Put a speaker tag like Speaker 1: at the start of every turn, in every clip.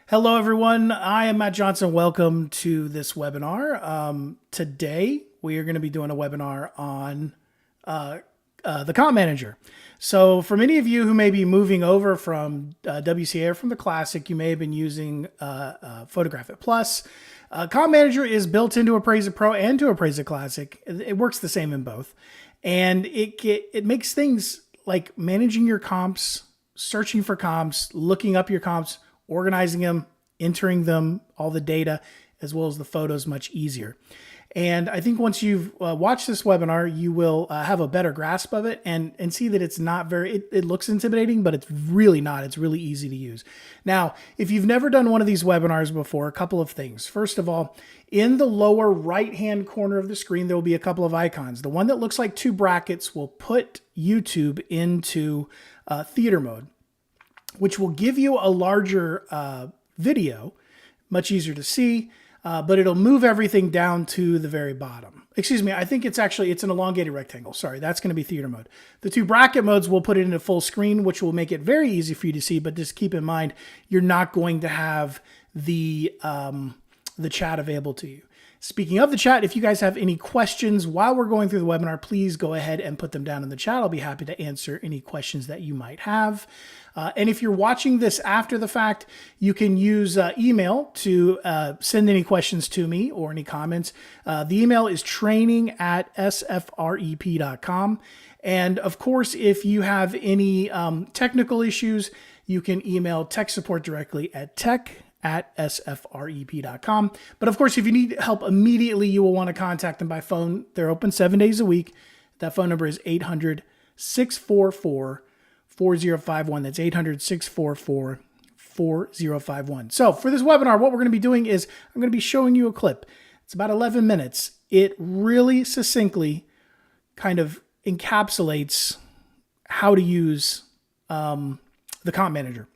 Speaker 1: Hello, everyone. I am Matt Johnson. Welcome to this webinar. Today, we are going to be doing a webinar on the Comp Manager. So for many of you who may be moving over from WCA or from the Classic, you may have been using Photograph-It Plus. Comp Manager is built into Appraise-It Pro and to Appraise-It Classic. It works the same in both. And it makes things like managing your comps, searching for comps, looking up your comps, organizing them, entering them, all the data, as well as the photos much easier. And I think once you've watched this webinar, you will have a better grasp of it and see that it's not very, it looks intimidating, but it's really not. It's really easy to use. Now, if you've never done one of these webinars before, a couple of things. First of all, in the lower right-hand corner of the screen, there will be a couple of icons. The one that looks like two brackets will put YouTube into theater mode, which will give you a larger video, much easier to see, but it'll move everything down to the very bottom. Excuse me, I think it's an elongated rectangle. Sorry, that's going to be theater mode. The two bracket modes will put it into full screen, which will make it very easy for you to see, but just keep in mind, you're not going to have the chat available to you. Speaking of the chat, if you guys have any questions while we're going through the webinar, please go ahead and put them down in the chat. I'll be happy to answer any questions that you might have. And if you're watching this after the fact, you can use email to send any questions to me or any comments. The email is training@sfrep.com. And of course, if you have any technical issues, you can email tech support directly at tech@sfrep.com. But of course, if you need help immediately, you will want to contact them by phone. They're open 7 days a week. That phone number is 800-644-4051. That's 800-644-4051. So for this webinar, what we're going to be doing is I'm going to be showing you a clip. It's about 11 minutes. It really succinctly kind of encapsulates how to use the Comp Manager.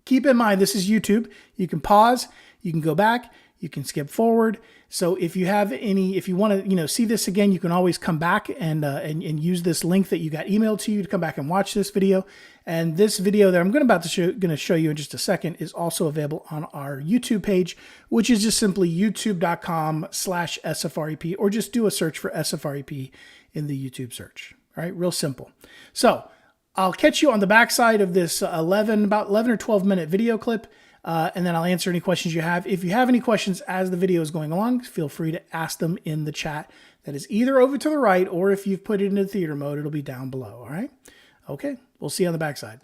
Speaker 1: Keep in mind, this is YouTube. You can pause, you can go back, you can skip forward. So if you want to, see this again, you can always come back and use this link that you got emailed to you to come back and watch this video. And this video that I'm going to show you in just a second is also available on our YouTube page, which is just simply youtube.com/SFREP, or just do a search for SFREP in the YouTube search. All right, real simple. So I'll catch you on the backside of this about 11 or 12 minute video clip, and then I'll answer any questions you have. If you have any questions as the video is going along, feel free to ask them in the chat. That is either over to the right, or if you've put it into theater mode, it'll be down below, all right? Okay, we'll see you on the backside.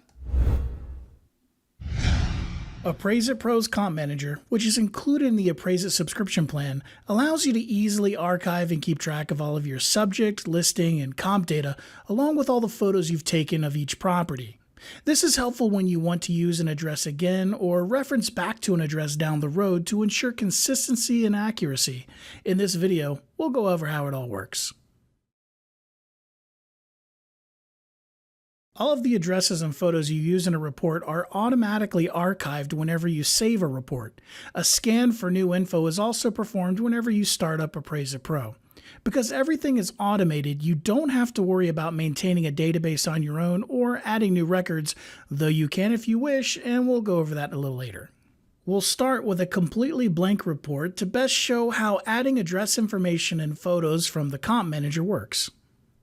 Speaker 1: Appraise-It Pro's Comp Manager, which is included in the Appraise-It subscription plan, allows you to easily archive and keep track of all of your subject, listing, and comp data, along with all the photos you've taken of each property. This is helpful when you want to use an address again or reference back to an address down the road to ensure consistency and accuracy. In this video, we'll go over how it all works. All of the addresses and photos you use in a report are automatically archived whenever you save a report. A scan for new info is also performed whenever you start up Appraise-It Pro. Because everything is automated, you don't have to worry about maintaining a database on your own or adding new records, though you can if you wish, and we'll go over that a little later. We'll start with a completely blank report to best show how adding address information and photos from the Comp Manager works.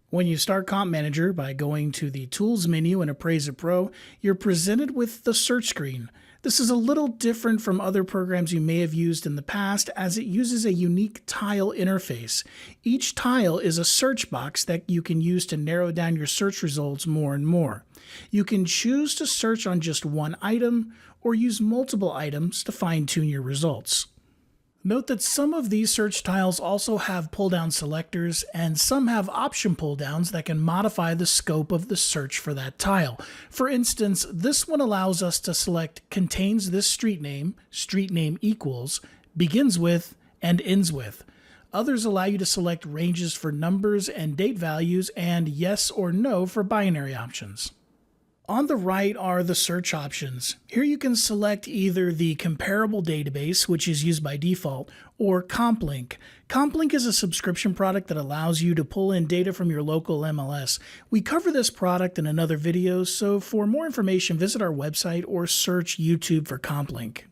Speaker 1: When you start Comp Manager by going to the Tools menu in Appraise-It Pro, you're presented with the search screen. This is a little different from other programs you may have used in the past, as it uses a unique tile interface. Each tile is a search box that you can use to narrow down your search results more and more. You can choose to search on just one item or use multiple items to fine-tune your results. Note that some of these search tiles also have pull-down selectors, and some have option pull-downs that can modify the scope of the search for that tile. For instance, this one allows us to select contains this street name equals, begins with, and ends with. Others allow you to select ranges for numbers and date values, and yes or no for binary options. On the right are the search options. Here you can select either the comparable database, which is used by default, or CompLink. CompLink is a subscription product that allows you to pull in data from your local MLS. We cover this product in another video, so for more information, visit our website or search YouTube for CompLink.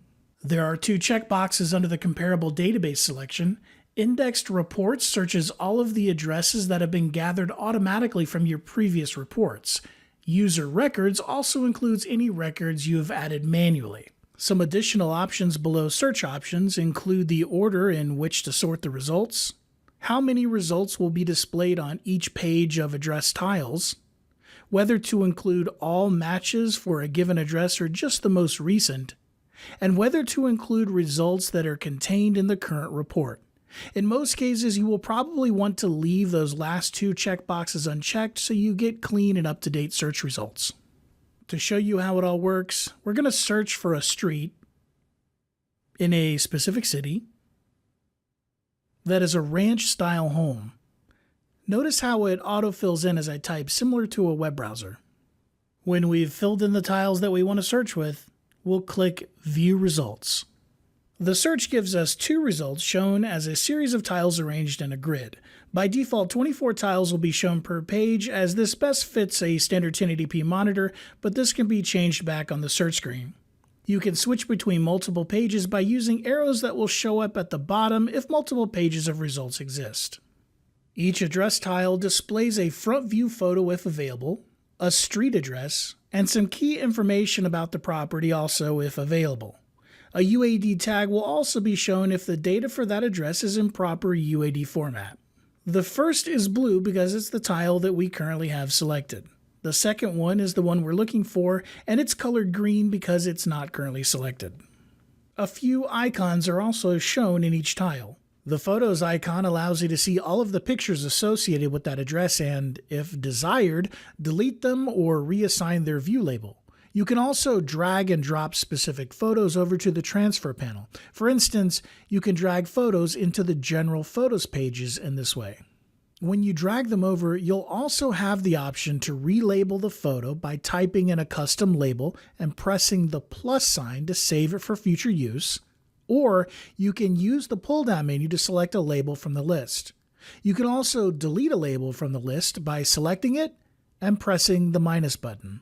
Speaker 1: There are two checkboxes under the comparable database selection. Indexed Reports searches all of the addresses that have been gathered automatically from your previous reports. User Records also includes any records you have added manually. Some additional options below search options include the order in which to sort the results, how many results will be displayed on each page of address tiles, whether to include all matches for a given address or just the most recent, and whether to include results that are contained in the current report. In most cases, you will probably want to leave those last two checkboxes unchecked so you get clean and up-to-date search results. To show you how it all works, we're going to search for a street in a specific city that is a ranch-style home. Notice how it auto-fills in as I type, similar to a web browser. When we've filled in the tiles that we want to search with, we'll click View Results. The search gives us two results shown as a series of tiles arranged in a grid. By default, 24 tiles will be shown per page, as this best fits a standard 1080p monitor, but this can be changed back on the search screen. You can switch between multiple pages by using arrows that will show up at the bottom if multiple pages of results exist. Each address tile displays a front view photo if available, a street address, and some key information about the property also if available. A UAD tag will also be shown if the data for that address is in proper UAD format. The first is blue because it's the tile that we currently have selected. The second one is the one we're looking for, and it's colored green because it's not currently selected. A few icons are also shown in each tile. The Photos icon allows you to see all of the pictures associated with that address and, if desired, delete them or reassign their view label. You can also drag and drop specific photos over to the transfer panel. For instance, you can drag photos into the general photos pages in this way. When you drag them over, you'll also have the option to relabel the photo by typing in a custom label and pressing the plus sign to save it for future use, or you can use the pull-down menu to select a label from the list. You can also delete a label from the list by selecting it and pressing the minus button.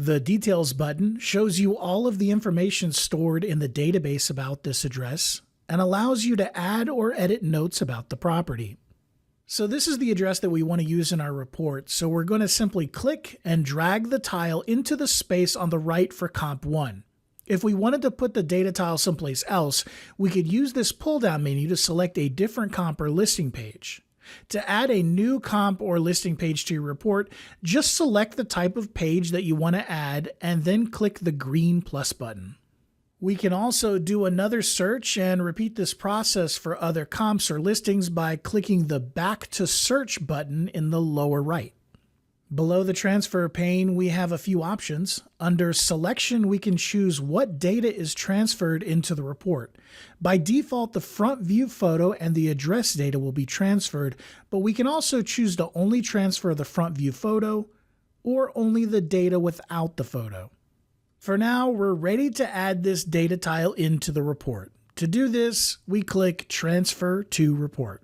Speaker 1: The Details button shows you all of the information stored in the database about this address and allows you to add or edit notes about the property. So this is the address that we want to use in our report, so we're going to simply click and drag the tile into the space on the right for Comp 1. If we wanted to put the data tile someplace else, we could use this pull-down menu to select a different comp or listing page. To add a new comp or listing page to your report, just select the type of page that you want to add and then click the green plus button. We can also do another search and repeat this process for other comps or listings by clicking the Back to Search button in the lower right. Below the transfer pane, we have a few options. Under Selection, we can choose what data is transferred into the report. By default, the front view photo and the address data will be transferred, but we can also choose to only transfer the front view photo or only the data without the photo. For now, we're ready to add this data tile into the report. To do this, we click Transfer to Report.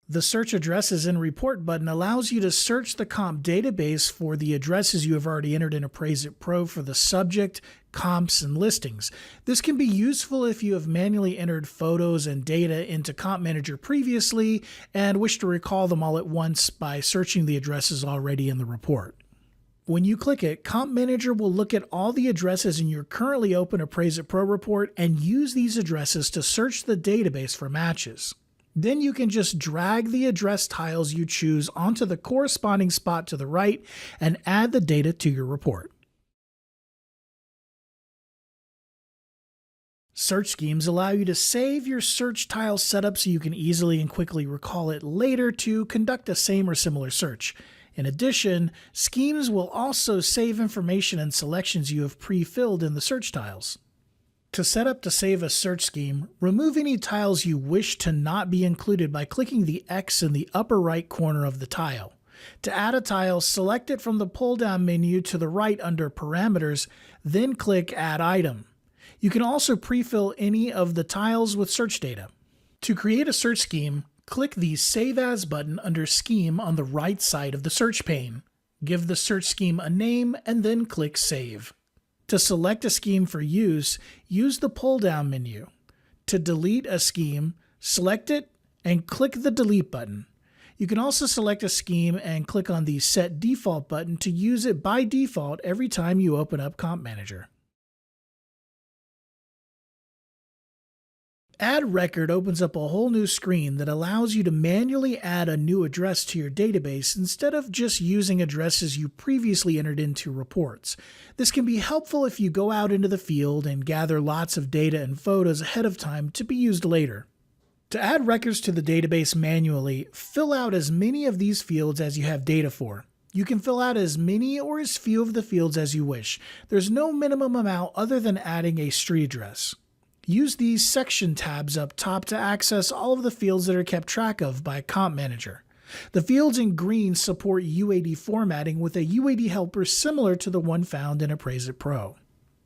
Speaker 1: The Search Addresses and Report button allows you to search the comp database for the addresses you have already entered in Appraise-It Pro for the subject, comps, and listings. This can be useful if you have manually entered photos and data into Comp Manager previously and wish to recall them all at once by searching the addresses already in the report. When you click it, Comp Manager will look at all the addresses in your currently open Appraise-It Pro report and use these addresses to search the database for matches. Then you can just drag the address tiles you choose onto the corresponding spot to the right and add the data to your report. Search schemes allow you to save your search tile setup so you can easily and quickly recall it later to conduct a same or similar search. In addition, schemes will also save information and selections you have pre-filled in the search tiles. To set up to save a search scheme, remove any tiles you wish to not be included by clicking the X in the upper right corner of the tile. To add a tile, select it from the pull-down menu to the right under Parameters, then click Add Item. You can also pre-fill any of the tiles with search data. To create a search scheme, click the Save As button under Scheme on the right side of the search pane. Give the search scheme a name and then click Save. To select a scheme for use, use the pull-down menu. To delete a scheme, select it and click the Delete button. You can also select a scheme and click on the Set Default button to use it by default every time you open up Comp Manager. Add Record opens up a whole new screen that allows you to manually add a new address to your database instead of just using addresses you previously entered into reports. This can be helpful if you go out into the field and gather lots of data and photos ahead of time to be used later. To add records to the database manually, fill out as many of these fields as you have data for. You can fill out as many or as few of the fields as you wish. There's no minimum amount other than adding a street address. Use these section tabs up top to access all of the fields that are kept track of by Comp Manager. The fields in green support UAD formatting with a UAD helper similar to the one found in Appraise-It Pro.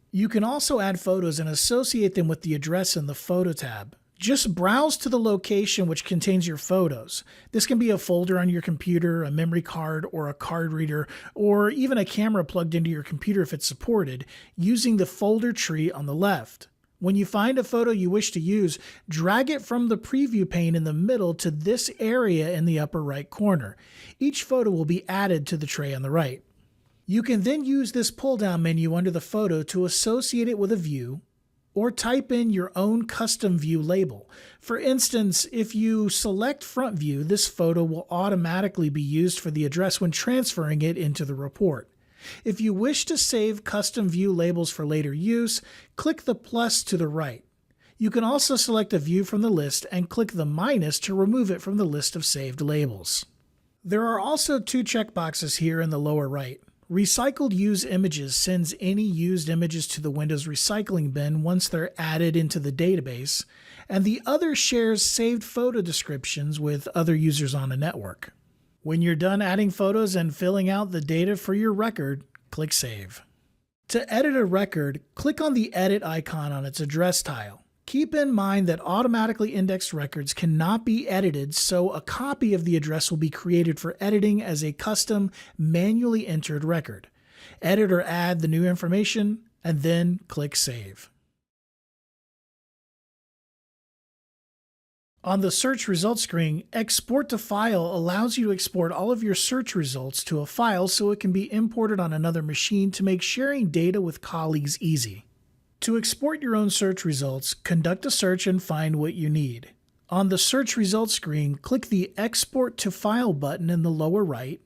Speaker 1: You can also add photos and associate them with the address in the Photo tab. Just browse to the location which contains your photos. This can be a folder on your computer, a memory card, or a card reader, or even a camera plugged into your computer if it's supported, using the folder tree on the left. When you find a photo you wish to use, drag it from the preview pane in the middle to this area in the upper right corner. Each photo will be added to the tray on the right. You can then use this pull-down menu under the photo to associate it with a view, or type in your own custom view label. For instance, if you select front view, this photo will automatically be used for the address when transferring it into the report. If you wish to save custom view labels for later use, click the plus to the right. You can also select a view from the list and click the minus to remove it from the list of saved labels. There are also two checkboxes here in the lower right. Recycled Use Images sends any used images to the Windows recycling bin once they're added into the database, and the other shares saved photo descriptions with other users on a network. When you're done adding photos and filling out the data for your record, click Save. To edit a record, click on the Edit icon on its address tile. Keep in mind that automatically indexed records cannot be edited, so a copy of the address will be created for editing as a custom, manually entered record. Edit or add the new information, and then click Save. On the search results screen, Export to File allows you to export all of your search results to a file so it can be imported on another machine to make sharing data with colleagues easy. To export your own search results, conduct a search and find what you need. On the search results screen, click the Export to File button in the lower right,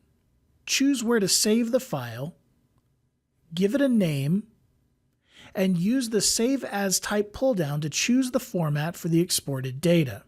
Speaker 1: choose where to save the file, give it a name, and use the Save As type pull-down to choose the format for the exported data.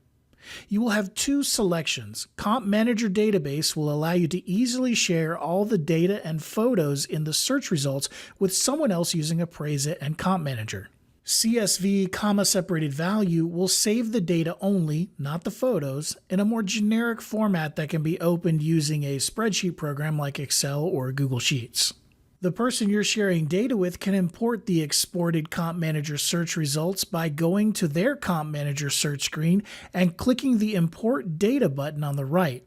Speaker 1: You will have two selections. Comp Manager Database will allow you to easily share all the data and photos in the search results with someone else using Appraise-It and Comp Manager. CSV, separated value will save the data only, not the photos, in a more generic format that can be opened using a spreadsheet program like Excel or Google Sheets. The person you're sharing data with can import the exported Comp Manager search results by going to their Comp Manager search screen and clicking the Import Data button on the right.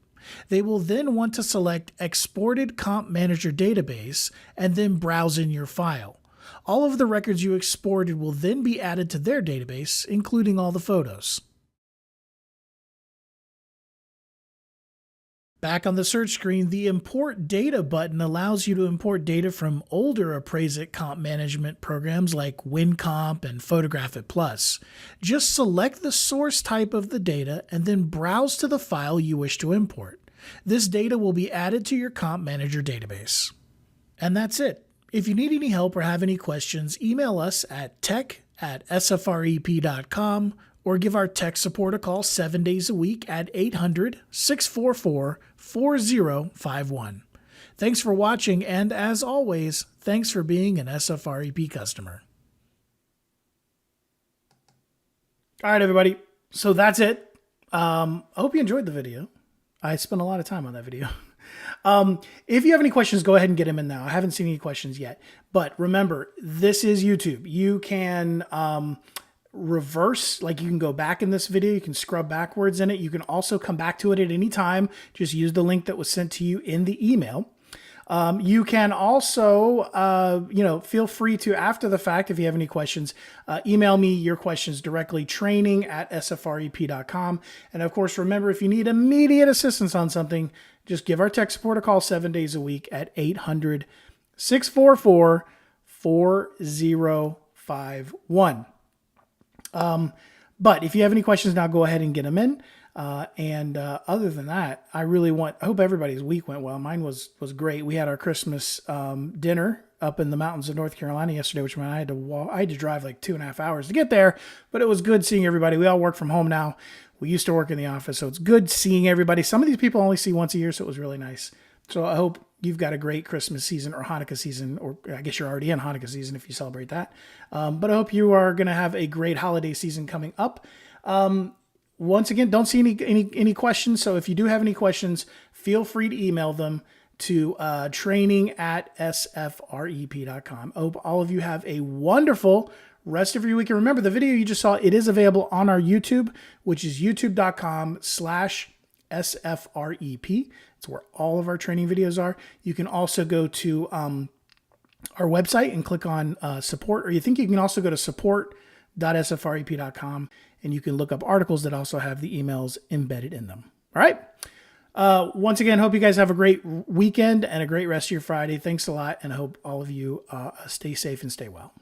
Speaker 1: They will then want to select Exported Comp Manager Database and then browse in your file. All of the records you exported will then be added to their database, including all the photos. Back on the search screen, the Import Data button allows you to import data from older Appraise-It comp management programs like WinComp and Photograph-It Plus. Just select the source type of the data and then browse to the file you wish to import. This data will be added to your Comp Manager database. And that's it. If you need any help or have any questions, email us at tech@sfrep.com or give our tech support a call 7 days a week at 800-644-4051. Thanks for watching, and as always, thanks for being an SFREP customer. All right, everybody. So that's it. I hope you enjoyed the video. I spent a lot of time on that video. If you have any questions, go ahead and get them in now. I haven't seen any questions yet. But remember, this is YouTube. You can reverse, like you can go back in this video. You can scrub backwards in it. You can also come back to it at any time. Just use the link that was sent to you in the email. You can also, feel free to, after the fact, if you have any questions, email me your questions directly, training@sfrep.com. And of course, remember, if you need immediate assistance on something, just give our tech support a call 7 days a week at 800-644-4051. But if you have any questions now, go ahead and get them in. Other than that, I hope everybody's week went well. Mine was great. We had our Christmas dinner up in the mountains of North Carolina yesterday, which meant I had to drive like 2.5 hours to get there, but it was good seeing everybody. We all work from home now. We used to work in the office, so it's good seeing everybody. Some of these people only see once a year, so it was really nice. So I hope you've got a great Christmas season or Hanukkah season, or I guess you're already in Hanukkah season if you celebrate that. But I hope you are going to have a great holiday season coming up. Once again, don't see any questions. So if you do have any questions, feel free to email them to training@sfrep.com. Hope all of you have a wonderful rest of your week. And remember, the video you just saw, it is available on our YouTube, which is youtube.com/SFREP. It's where all of our training videos are. You can also go to our website and click on support, or you can also go to support.sfrep.com and you can look up articles that also have the emails embedded in them. All right. Once again, hope you guys have a great weekend and a great rest of your Friday. Thanks a lot, and I hope all of you stay safe and stay well.